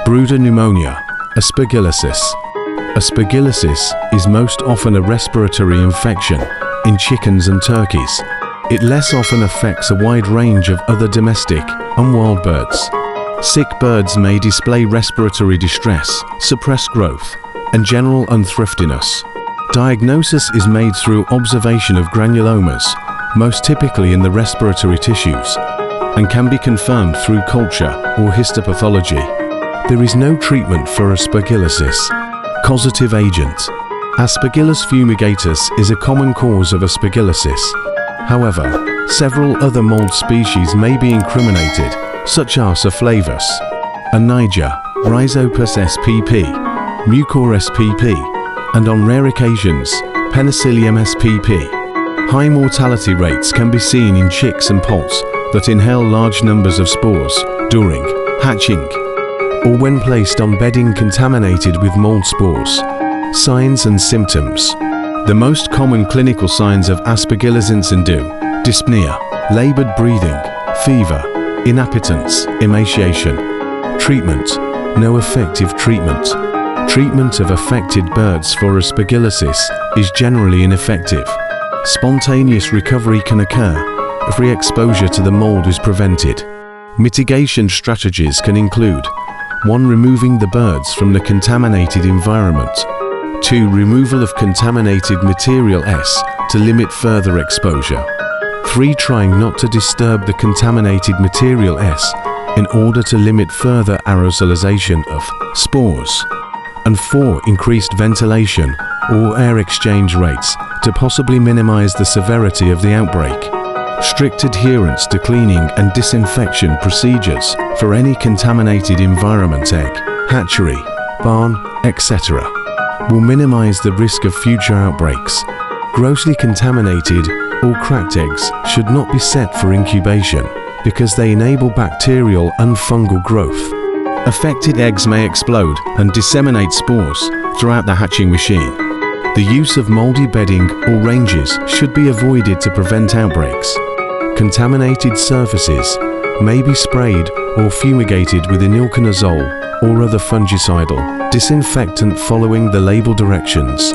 Brooder pneumonia, Aspergillosis. Aspergillosis is most often a respiratory infection in chickens and turkeys. It less often affects a wide range of other domestic and wild birds. Sick birds may display respiratory distress, suppressed growth, and general unthriftiness. Diagnosis is made through observation of granulomas, most typically in the respiratory tissues, and can be confirmed through culture or histopathology. There is no treatment for aspergillosis. Causative agent. Aspergillus fumigatus is a common cause of aspergillosis. However, several other mold species may be incriminated, such as Flavus, Niger, Rhizopus spp, Mucor spp, and on rare occasions, Penicillium spp. High mortality rates can be seen in chicks and poults that inhale large numbers of spores during hatching or when placed on bedding contaminated with mold spores. Signs and symptoms. The most common clinical signs of Aspergillus incendiu: dyspnea, labored breathing, fever, inappetence, emaciation. Treatment. No effective treatment. Treatment of affected birds for aspergillosis is generally ineffective. Spontaneous recovery can occur if re-exposure to the mold is prevented. Mitigation strategies can include: 1. Removing the birds from the contaminated environment. 2. Removal of contaminated material S to limit further exposure. 3. Trying not to disturb the contaminated material S in order to limit further aerosolization of spores. And 4. Increased ventilation or air exchange rates to possibly minimize the severity of the outbreak. Strict adherence to cleaning and disinfection procedures for any contaminated environment, egg, hatchery, barn, etc. will minimize the risk of future outbreaks. Grossly contaminated or cracked eggs should not be set for incubation because they enable bacterial and fungal growth. Affected eggs may explode and disseminate spores throughout the hatching machine. The use of moldy bedding or ranges should be avoided to prevent outbreaks. Contaminated surfaces may be sprayed or fumigated with enilconazole or other fungicidal disinfectant following the label directions.